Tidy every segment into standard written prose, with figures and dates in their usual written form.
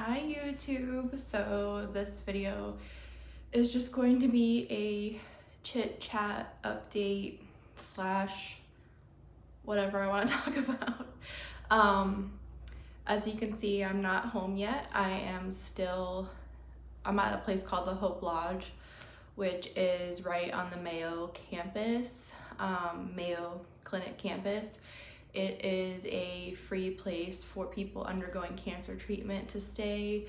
Hi YouTube. So this video is just going to be a chit chat update slash whatever I want to talk about. As you can see, I'm not home yet. I'm at a place called the Hope Lodge, which is right on the Mayo campus, Mayo Clinic campus. It is a free place for people undergoing cancer treatment to stay.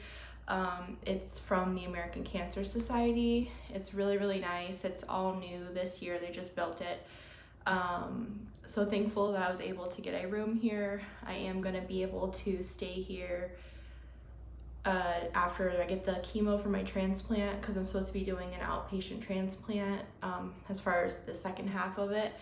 It's from the American Cancer Society. It's really nice. It's all new this year. They just built it. So thankful that I was able to get a room here. I am going to be able to stay here after I get the chemo for my transplant, because I'm supposed to be doing an outpatient transplant as far as the second half of it.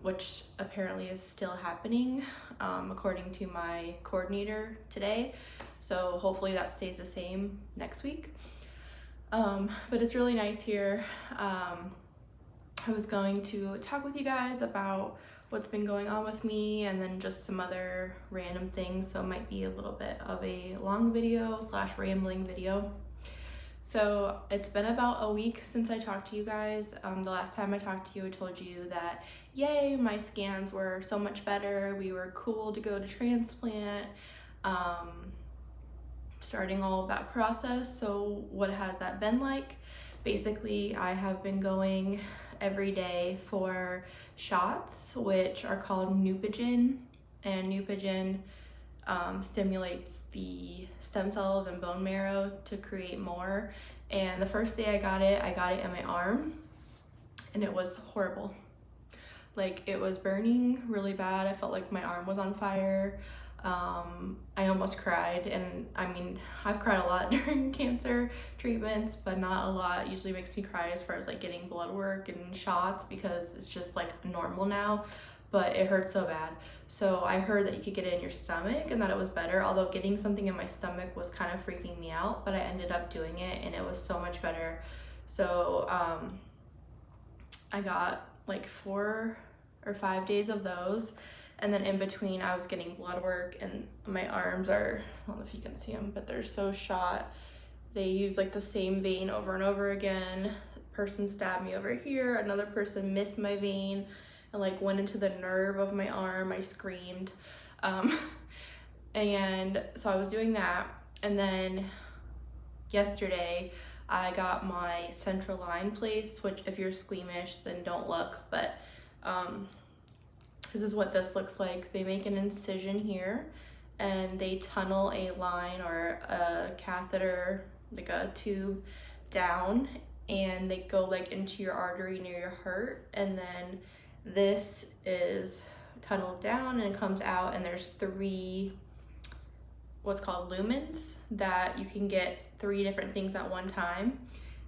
Which apparently is still happening according to my coordinator today. So hopefully that stays the same next week. But it's really nice here. I was going to talk with you guys about what's been going on with me and then just some other random things. So it might be a little bit of a long video slash rambling video. So it's been about a week since I talked to you guys. The last time I talked to you, I told you that, yay, my scans were so much better. We were cool to go to transplant, starting all of that process. So what has that been like? Basically, I have been going every day for shots, which are called Neupogen, and Neupogen stimulates the stem cells and bone marrow to create more. And the first day I got it in my arm, and it was horrible. Like, it was burning really bad. I felt like my arm was on fire. I almost cried, and I mean, I've cried a lot during cancer treatments, but not a lot. It usually makes me cry as far as like getting blood work and shots, because it's just like normal now. But it hurt so bad. So I heard that you could get it in your stomach and that it was better, although getting something in my stomach was kind of freaking me out, but I ended up doing it and it was so much better. So I got like 4 or 5 days of those, and then in between I was getting blood work, and my arms are, I don't know if you can see them, but they're so shot. They use like the same vein over and over again. A person stabbed me over here, another person missed my vein and like went into the nerve of my arm. I screamed. And so I was doing that, and then yesterday I got my central line placed, which if you're squeamish then don't look, but this is what this looks like. They make an incision here and they tunnel a line or a catheter, like a tube, down, and they go like into your artery near your heart, and then this is tunneled down and comes out, and there's 3 what's called lumens that you can get 3 different things at one time.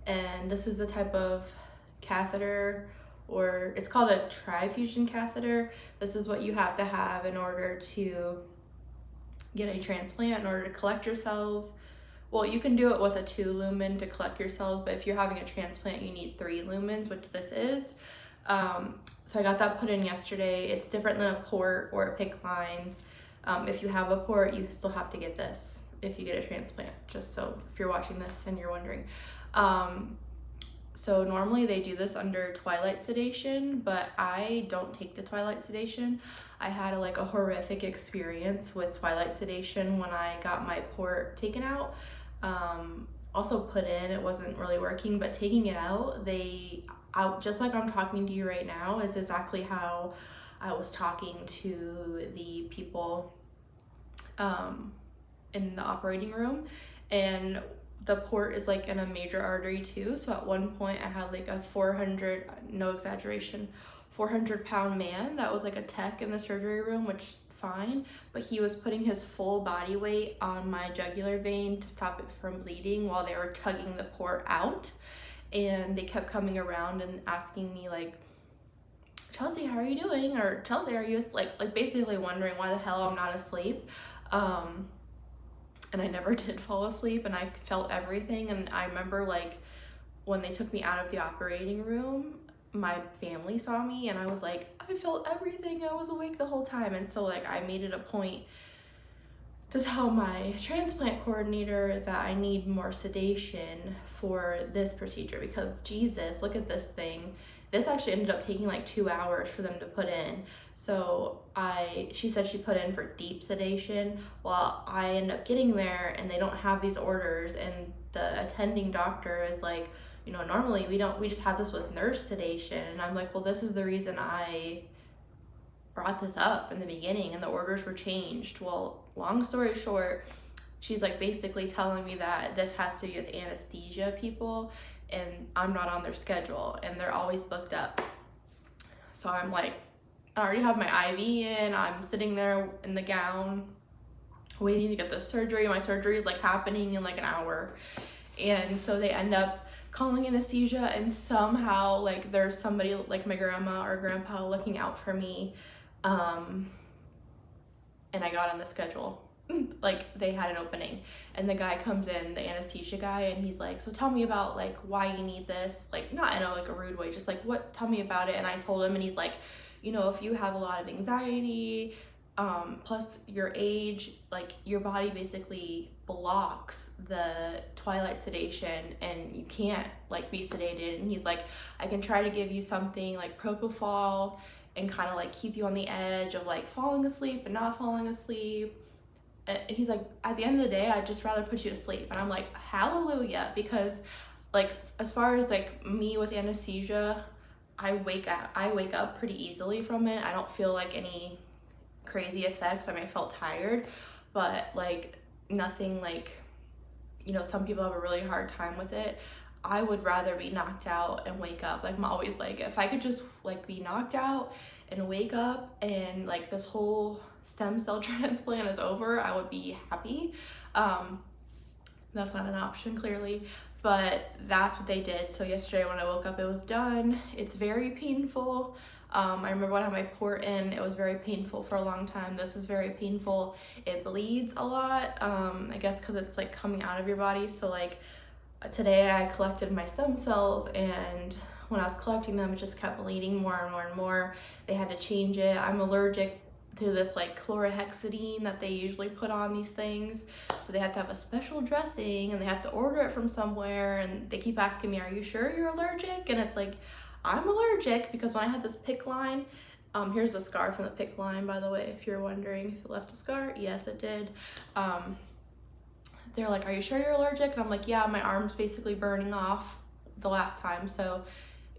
And this is the type of catheter, or it's called a trifusion catheter. This is what you have to have in order to get a transplant, in order to collect your cells. Well, you can do it with a 2 lumen to collect your cells, but if you're having a transplant you need 3 lumens, which this is. So I got that put in yesterday. It's different than a port or a PICC line. If you have a port, you still have to get this if you get a transplant, just so if you're watching this and you're wondering. So normally they do this under twilight sedation, but I don't take the twilight sedation. I had a horrific experience with twilight sedation when I got my port taken out. Also put in, it wasn't really working, but taking it out, just like I'm talking to you right now, is exactly how I was talking to the people in the operating room. And the port is like in a major artery too, so at one point I had like a 400, no exaggeration, 400-pound man that was like a tech in the surgery room, which fine, but he was putting his full body weight on my jugular vein to stop it from bleeding while they were tugging the port out. And they kept coming around and asking me like, Chelsea, how are you doing? Or Chelsea, are you like basically wondering why the hell I'm not asleep. And I never did fall asleep, and I felt everything. And I remember like when they took me out of the operating room, my family saw me and I was like, I felt everything. I was awake the whole time. And so like I made it a point to tell my transplant coordinator that I need more sedation for this procedure, because Jesus, look at this thing. This actually ended up taking like 2 hours for them to put in. So she said she put in for deep sedation. Well, I end up getting there and they don't have these orders, and the attending doctor is like, you know, normally we just have this with nurse sedation. And I'm like, well, this is the reason I brought this up in the beginning and the orders were changed. Well, long story short, she's like basically telling me that this has to do with anesthesia people, and I'm not on their schedule and they're always booked up. So I'm like, I already have my IV in, I'm sitting there in the gown waiting to get the surgery. My surgery is like happening in like an hour. And so they end up calling anesthesia, and somehow like there's somebody like my grandma or grandpa looking out for me. And I got on the schedule. Like they had an opening, and the guy comes in, the anesthesia guy, and he's like, so tell me about like why you need this, like not in a like a rude way, just like tell me about it. And I told him, and he's like, you know, if you have a lot of anxiety, plus your age, like your body basically blocks the twilight sedation and you can't like be sedated. And he's like, I can try to give you something like propofol and kind of like keep you on the edge of like falling asleep and not falling asleep. And he's like, at the end of the day, I'd just rather put you to sleep. And I'm like, hallelujah, because like as far as like me with anesthesia, I wake up pretty easily from it. I don't feel like any crazy effects. I mean, I felt tired, but like nothing like, you know, some people have a really hard time with it. I would rather be knocked out and wake up. Like I'm always like, if I could just like be knocked out and wake up and like this whole stem cell transplant is over, I would be happy. That's not an option clearly, but that's what they did. So yesterday when I woke up, it was done. It's very painful. I remember when I had my port in, it was very painful for a long time. This is very painful. It bleeds a lot, I guess because it's like coming out of your body. So like today I collected my stem cells, and when I was collecting them, it just kept bleeding more and more and more. They had to change it. I'm allergic to this like chlorhexidine that they usually put on these things. So they have to have a special dressing and they have to order it from somewhere. And they keep asking me, are you sure you're allergic? And it's like, I'm allergic because when I had this PICC line, here's a scar from the PICC line, by the way, if you're wondering if it left a scar. Yes, it did. They're like, are you sure you're allergic? And I'm like, yeah, my arm's basically burning off the last time. So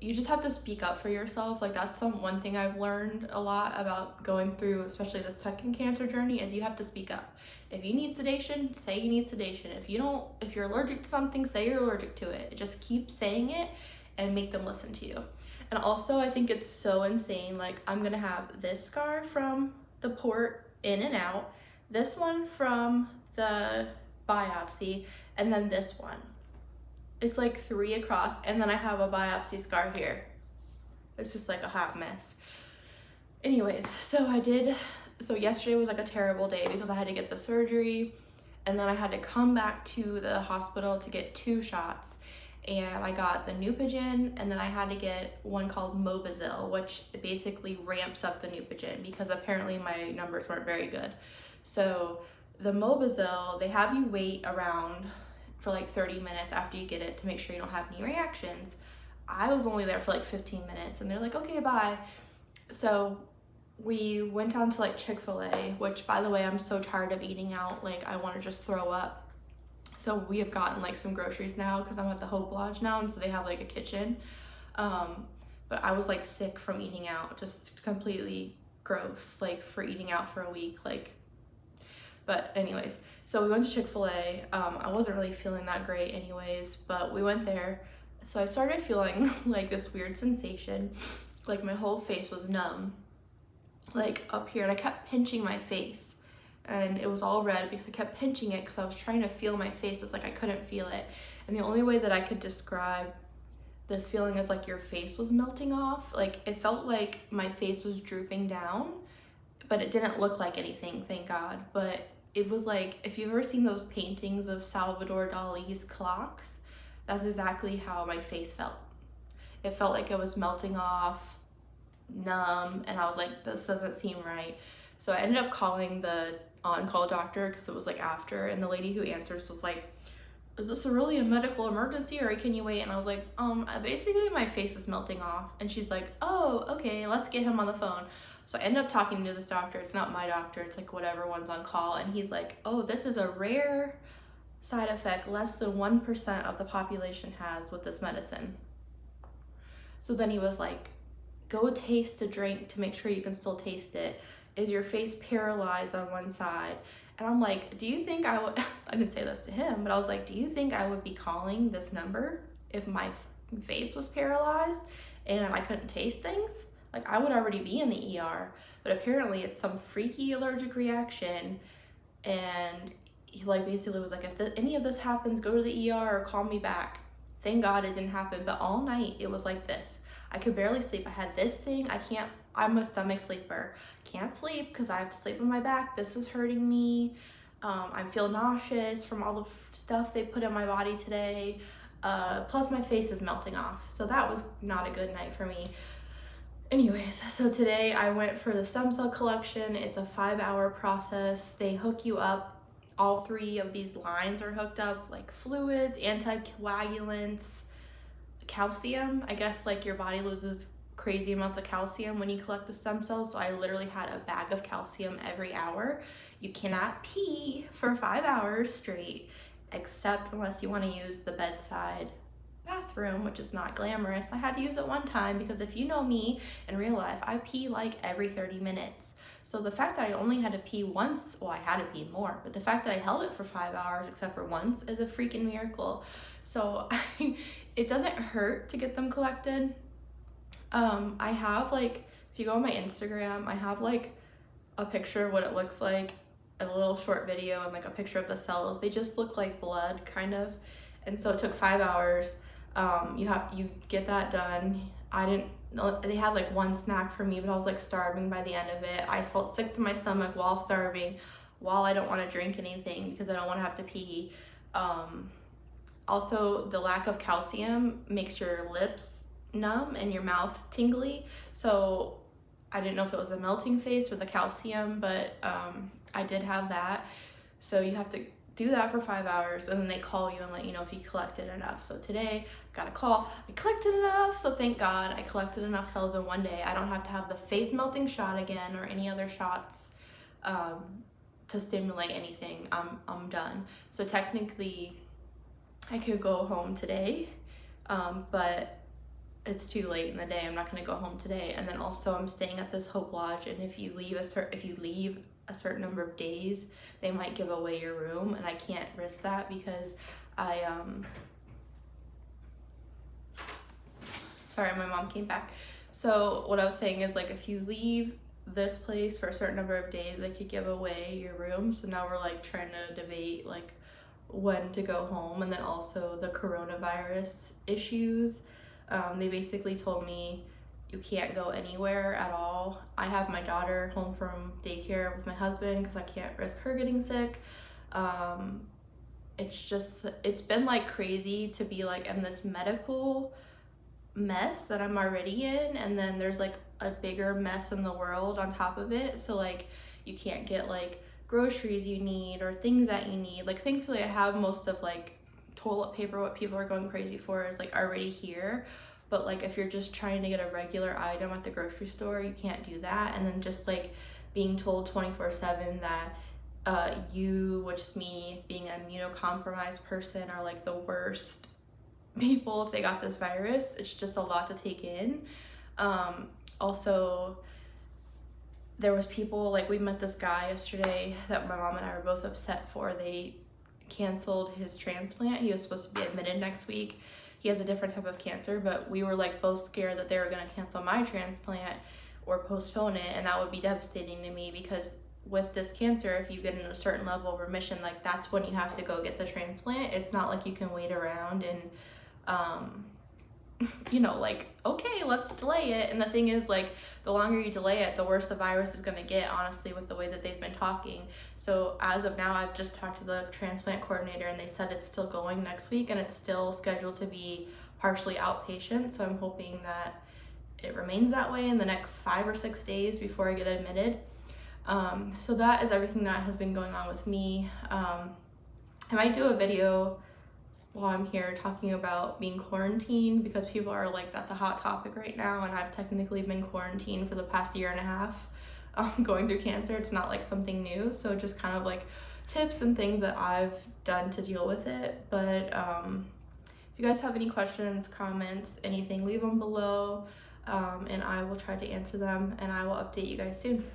you just have to speak up for yourself. Like that's one thing I've learned a lot about going through, especially the second cancer journey, is you have to speak up. If you need sedation, say you need sedation. If you're allergic to something, say you're allergic to it. Just keep saying it and make them listen to you. And also I think it's so insane. Like I'm gonna have this scar from the port in and out, this one from the biopsy, and then this one. It's like 3 across, and then I have a biopsy scar here. It's just like a hot mess. Anyways, so yesterday was like a terrible day because I had to get the surgery, and then I had to come back to the hospital to get 2 shots. And I got the Neupogen, and then I had to get one called Mobazil, which basically ramps up the Neupogen because apparently my numbers weren't very good. So the Mobazil, they have you wait around for like 30 minutes after you get it to make sure you don't have any reactions. I was only there for like 15 minutes and they're like, okay, bye. So we went down to like Chick-fil-A, which by the way, I'm so tired of eating out. Like I want to just throw up. So we have gotten like some groceries now because I'm at the Hope Lodge now, and so they have like a kitchen. But I was like sick from eating out, just completely gross, like for eating out for a week, like. But anyways, so we went to Chick-fil-A. I wasn't really feeling that great anyways, but we went there. So I started feeling like this weird sensation, like my whole face was numb, like up here, and I kept pinching my face. And it was all red because I kept pinching it because I was trying to feel my face. It's like I couldn't feel it. And the only way that I could describe this feeling is like your face was melting off. Like it felt like my face was drooping down, but it didn't look like anything, thank God. But it was like, if you've ever seen those paintings of Salvador Dali's clocks, that's exactly how my face felt. It felt like it was melting off, numb, and I was like, this doesn't seem right. So I ended up calling the on-call doctor because it was like after, and the lady who answers was like, is this really a medical emergency or can you wait? And I was like, basically my face is melting off. And she's like, oh, okay, let's get him on the phone. So I ended up talking to this doctor. It's not my doctor, it's like whatever one's on call. And he's like, oh, this is a rare side effect, less than 1% of the population has with this medicine. So then he was like, go taste a drink to make sure you can still taste it. Is your face paralyzed on one side? And I'm like, do you think I would, I didn't say this to him, but I was like, do you think I would be calling this number if my face was paralyzed and I couldn't taste things? Like, I would already be in the ER, but apparently it's some freaky allergic reaction. And he like basically was like, if any of this happens, go to the ER or call me back. Thank God it didn't happen, but all night it was like this. I could barely sleep. I had this thing. I'm a stomach sleeper. Can't sleep because I have to sleep on my back. This is hurting me. I feel nauseous from all the stuff they put in my body today. Plus my face is melting off. So that was not a good night for me. Anyways, so today I went for the stem cell collection. It's a 5-hour process. They hook you up. All 3 of these lines are hooked up, like fluids, anticoagulants, calcium. I guess like your body loses crazy amounts of calcium when you collect the stem cells. So I literally had a bag of calcium every hour. You cannot pee for 5 hours straight, except unless you want to use the bedside bathroom, which is not glamorous. I had to use it one time because if you know me in real life, I pee like every 30 minutes. So the fact that I only had to pee once, well, I had to pee more, but the fact that I held it for 5 hours except for once is a freaking miracle. So it doesn't hurt to get them collected. I have like, if you go on my Instagram, I have like a picture of what it looks like, a little short video and like a picture of the cells. They just look like blood kind of. And so it took 5 hours. You get that done. They had like one snack for me, but I was like starving by the end of it. I felt sick to my stomach while starving, while I don't want to drink anything because I don't want to have to pee. Also, the lack of calcium makes your lips numb and your mouth tingly. So I didn't know if it was a melting face or the calcium, but I did have that. So you have to do that for 5 hours and then they call you and let you know if you collected enough. So today I got a call, I collected enough. So thank God I collected enough cells in one day. I don't have to have the face melting shot again or any other shots to stimulate anything. I'm done. So technically I could go home today, but it's too late in the day. I'm not going to go home today. And then also I'm staying at this Hope Lodge, and if you leave a certain number of days, they might give away your room, and I can't risk that because sorry, my mom came back. So what I was saying is, like, if you leave this place for a certain number of days, they could give away your room. So now we're like trying to debate like when to go home, and then also the coronavirus issues. They basically told me you can't go anywhere at all. I have my daughter home from daycare with my husband because I can't risk her getting sick. It's been like crazy to be like in this medical mess that I'm already in, and then there's like a bigger mess in the world on top of it. So like you can't get like groceries you need or things that you need. Like thankfully I have most of like toilet paper, what people are going crazy for, is like already here. But like if you're just trying to get a regular item at the grocery store, you can't do that. And then just like being told 24/7 that you, which is me, being an immunocompromised person, are like the worst people if they got this virus. It's just a lot to take in. Also, there was people, like we met this guy yesterday that my mom and I were both upset for. They canceled his transplant. He was supposed to be admitted next week. He has a different type of cancer, but we were like both scared that they were going to cancel my transplant or postpone it, and that would be devastating to me because with this cancer, if you get in a certain level of remission, like that's when you have to go get the transplant. It's not like you can wait around and you know, like, okay, let's delay it. And the thing is, like, the longer you delay it, the worse the virus is going to get, honestly, with the way that they've been talking. So as of now, I've just talked to the transplant coordinator, and they said it's still going next week, and it's still scheduled to be partially outpatient. So I'm hoping that it remains that way in the next 5 or 6 days before I get admitted. So that is everything that has been going on with me. I might do a video while I'm here talking about being quarantined, because people are like, that's a hot topic right now, and I've technically been quarantined for the past year and a half, going through cancer. It's not like something new, so just kind of like tips and things that I've done to deal with it. But if you guys have any questions, comments, anything, leave them below, and I will try to answer them, and I will update you guys soon.